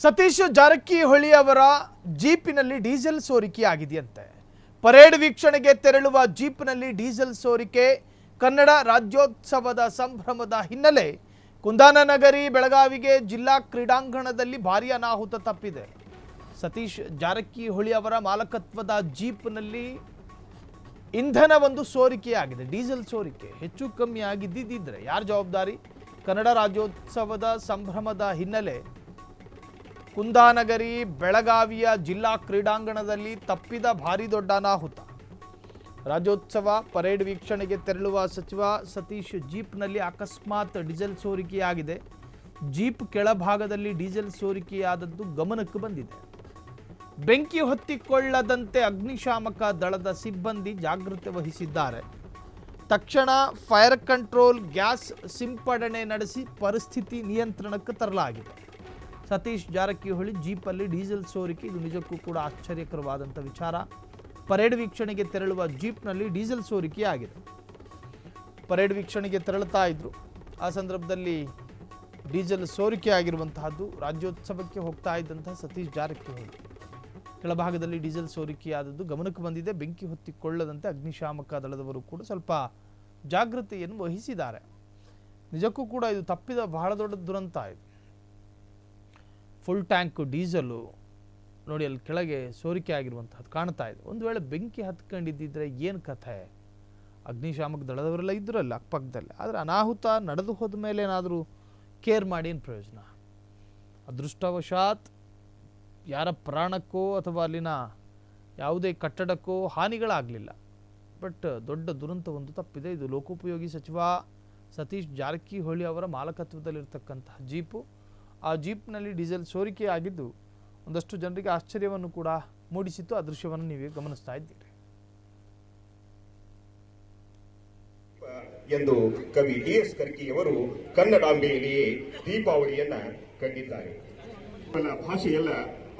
ಸತೀಶ್ ಜಾರಕಿಹೊಳಿ ಅವರ ಜೀಪಿನಲ್ಲಿ diesel ಸೋರಿಕೆಯಾಗಿದೆಯಂತೆ. Parade ವೀಕ್ಷಣೆಗೆ ತೆರಳುವ ಜೀಪ್ನಲ್ಲಿ ಡೀಸೆಲ್ ಸೋರಿಕೆ. ಕನ್ನಡ ರಾಜ್ಯೋತ್ಸವದ ಸಂಭ್ರಮದ ಹಿನ್ನೆಲೆ ಕುಂದಾನನಗರಿ ಬೆಳಗಾವಿಗೆ ಜಿಲ್ಲಾ ಕ್ರೀಡಾಂಗಣದಲ್ಲಿ ಭಾರೀ ಅನಾಹುತ ತಪ್ಪಿದೆ. ಸತೀಶ್ ಜಾರಕಿಹೊಳಿ ಅವರ ಮಾಲಕತ್ವದ ಜೀಪ್ನಲ್ಲಿ ಇಂಧನ ಒಂದು ಸೋರಿಕೆಯಾಗಿದೆ, ಡೀಸೆಲ್ ಸೋರಿಕೆ. ಹೆಚ್ಚು ಕಮ್ಮಿ ಆಗಿದ್ದಿದ್ರೆ ಯಾರು ಜವಾಬ್ದಾರಿ? ಕನ್ನಡ ರಾಜ್ಯೋತ್ಸವದ ಸಂಭ್ರಮದ ಹಿನ್ನೆಲೆ ಕುಂದಾನಗರಿ ಬೆಳಗಾವಿಯ ಜಿಲ್ಲಾ ಕ್ರೀಡಾಂಗಣದಲ್ಲಿ ತಪ್ಪಿದ ಭಾರಿ ದೊಡ್ಡ ಅನಾಹುತ. ರಾಜ್ಯೋತ್ಸವ ಪರೇಡ್ ವೀಕ್ಷಣೆಗೆ ತೆರಳುವ ಸಚಿವ ಸತೀಶ್ ಜೀಪ್ನಲ್ಲಿ ಅಕಸ್ಮಾತ್ ಡೀಸೆಲ್ ಸೋರಿಕೆಯಾಗಿದೆ. ಜೀಪ್ ಕೆಳಭಾಗದಲ್ಲಿ ಡೀಸೆಲ್ ಸೋರಿಕೆಯಾದದ್ದು ಗಮನಕ್ಕೆ ಬಂದಿದೆ. ಬೆಂಕಿ ಹೊತ್ತಿಕೊಳ್ಳದಂತೆ ಅಗ್ನಿಶಾಮಕ ದಳದ ಸಿಬ್ಬಂದಿ ಜಾಗೃತೆ ವಹಿಸಿದ್ದಾರೆ. ತಕ್ಷಣ ಫೈರ್ ಕಂಟ್ರೋಲ್ ಗ್ಯಾಸ್ ಸಿಂಪಡಣೆ ನಡೆಸಿ ಪರಿಸ್ಥಿತಿ ನಿಯಂತ್ರಣಕ್ಕೆ ತರಲಾಗಿದೆ. ಸತೀಶ್ ಜಾರಕಿಹೊಳಿ ಜೀಪಲ್ಲಿ ಡೀಸೆಲ್ ಸೋರಿಕೆ, ಇದು ನಿಜಕ್ಕೂ ಕೂಡ ಆಶ್ಚರ್ಯಕರವಾದಂಥ ವಿಚಾರ. ಪರೇಡ್ ವೀಕ್ಷಣೆಗೆ ತೆರಳುವ ಜೀಪ್ನಲ್ಲಿ ಡೀಸೆಲ್ ಸೋರಿಕೆಯಾಗಿದೆ. ಪರೇಡ್ ವೀಕ್ಷಣೆಗೆ ತೆರಳುತ್ತಾ ಇದ್ರು, ಆ ಸಂದರ್ಭದಲ್ಲಿ ಡೀಸೆಲ್ ಸೋರಿಕೆ ಆಗಿರುವಂತಹದ್ದು. ರಾಜ್ಯೋತ್ಸವಕ್ಕೆ ಹೋಗ್ತಾ ಇದ್ದಂತಹ ಸತೀಶ್ ಜಾರಕಿಹೊಳಿ ಕೆಳಭಾಗದಲ್ಲಿ ಡೀಸೆಲ್ ಸೋರಿಕೆಯಾದದ್ದು ಗಮನಕ್ಕೆ ಬಂದಿದೆ. ಬೆಂಕಿ ಹೊತ್ತಿಕೊಳ್ಳದಂತೆ ಅಗ್ನಿಶಾಮಕ ದಳದವರು ಕೂಡ ಸ್ವಲ್ಪ ಜಾಗೃತೆಯನ್ನು ವಹಿಸಿದ್ದಾರೆ. ನಿಜಕ್ಕೂ ಕೂಡ ಇದು ತಪ್ಪಿದ ಬಹಳ ದೊಡ್ಡ ದುರಂತ. ಇದು ಫುಲ್ ಟ್ಯಾಂಕ್ ಡೀಸೆಲು ನೋಡಿ ಅಲ್ಲಿ ಕೆಳಗೆ ಸೋರಿಕೆ ಆಗಿರುವಂತಹದ್ದು ಕಾಣ್ತಾ ಇದೆ. ಒಂದು ವೇಳೆ ಬೆಂಕಿ ಹತ್ಕೊಂಡಿದ್ದಿದ್ರೆ ಏನು ಕಥೆ? ಅಗ್ನಿಶಾಮಕ ದಳದವರೆಲ್ಲ ಇದ್ರಲ್ಲ ಅಕ್ಕಪಕ್ಕದಲ್ಲಿ. ಆದರೆ ಅನಾಹುತ ನಡೆದು ಹೋದ ಮೇಲೆ ಏನಾದರೂ ಕೇರ್ ಮಾಡಿ ಏನು ಪ್ರಯೋಜನ? ಅದೃಷ್ಟವಶಾತ್ ಯಾರ ಪ್ರಾಣಕ್ಕೋ ಅಥವಾ ಅಲ್ಲಿನ ಯಾವುದೇ ಕಟ್ಟಡಕ್ಕೋ ಹಾನಿಗಳಾಗಲಿಲ್ಲ. ಬಟ್ ದೊಡ್ಡ ದುರಂತ ಒಂದು ತಪ್ಪಿದೆ. ಇದು ಲೋಕೋಪಯೋಗಿ ಸಚಿವ ಸತೀಶ್ ಜಾರಕಿಹೊಳಿ ಅವರ ಮಾಲಕತ್ವದಲ್ಲಿರ್ತಕ್ಕಂತಹ ಜೀಪು. ಆ ಜೀಪ್ನಲ್ಲಿ ಡೀಸೆಲ್ ಸೋರಿಕೆ ಆಗಿದ್ದು ಒಂದಷ್ಟು ಜನರಿಗೆ ಆಶ್ಚರ್ಯವನ್ನು ಕೂಡ ಮೂಡಿಸಿತ್ತು. ಆ ದೃಶ್ಯವನ್ನು ನೀವೇ ಗಮನಿಸ್ತಾ ಇದ್ದೀರಿ ಎಂದು ಕವಿ ಡಿ.ಎಸ್. ಕರ್ಕಿಯವರು ಕನ್ನಡಾಂಬೆಯಲ್ಲಿಯೇ ದೀಪಾವಳಿಯನ್ನ ಕಂಡಿದ್ದಾರೆ. ಭಾಷೆಯಲ್ಲ,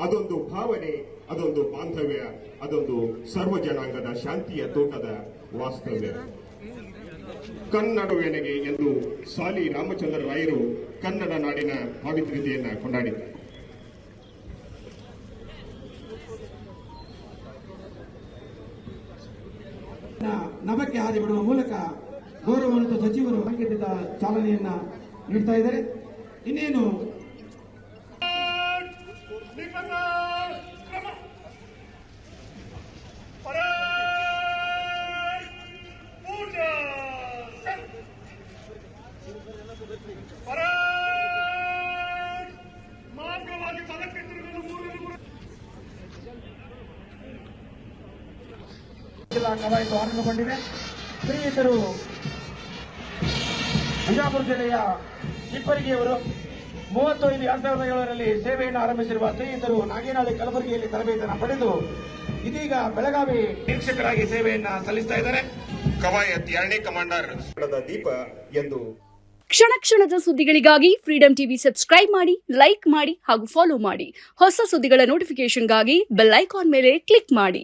ಅದೊಂದು ಭಾವನೆ, ಅದೊಂದು ಬಾಂಧವ್ಯ, ಅದೊಂದು ಸರ್ವ ಜನಾಂಗದ ಶಾಂತಿಯ ತೋಟದ ವಾಸ್ತವ್ಯ. ಕನ್ನಡವೆನಗೆ ಎಂದು ಸಾಲಿ ರಾಮಚಂದ್ರ ರಾಯರು ಕನ್ನಡ ನಾಡಿನ ಪಾವಿತ್ರ್ಯತೆಯನ್ನು ಕೊಂಡಾಡಿದ್ದಾರೆ. ನಭಕ್ಕೆ ಹಾದಿ ಬಿಡುವ ಮೂಲಕ ಗೌರವಾನ್ವಿತ ಸಚಿವರು ಸಂಕೇತದ ಚಾಲನೆಯನ್ನ ನೀಡ್ತಾ ಇದ್ದಾರೆ. ಇನ್ನೇನು ಜಿಲ್ಲಾ ಕವಾಯತು ಆರಂಭಗೊಂಡಿದೆ. ಶ್ರೀಯುತರು ಬಿಜಾಪುರ ಜಿಲ್ಲೆಯ ಇಬ್ಬರಿಗೆಯವರು 35-2007ರಲ್ಲಿ ಸೇವೆಯನ್ನು ಆರಂಭಿಸಿರುವ ಶ್ರೀಯುತರು ನಾಗೇನಹಳ್ಳಿ ಕಲಬುರಗಿಯಲ್ಲಿ ತರಬೇತಿಯನ್ನು ಪಡೆದು ಇದೀಗ ಬೆಳಗಾವಿ ವೀಕ್ಷಕರಾಗಿ ಸೇವೆಯನ್ನ ಸಲ್ಲಿಸ್ತಾ ಇದ್ದಾರೆ. ಕವಾಯತ್ 2ನೇ ಕಮಾಂಡರ್ ದೀಪ ಎಂದು ಕ್ಷಣ ಕ್ಷಣದ ಸುದ್ದಿಗಳಿಗಾಗಿ ಫ್ರೀಡಂ ಟಿವಿ ಸಬ್ಸ್ಕ್ರೈಬ್ ಮಾಡಿ, ಲೈಕ್ ಮಾಡಿ ಹಾಗೂ ಫಾಲೋ ಮಾಡಿ. ಹೊಸ ಸುದ್ದಿಗಳ ನೋಟಿಫಿಕೇಶನ್ಗಾಗಿ ಬೆಲ್ ಐಕಾನ್ ಮೇಲೆ ಕ್ಲಿಕ್ ಮಾಡಿ.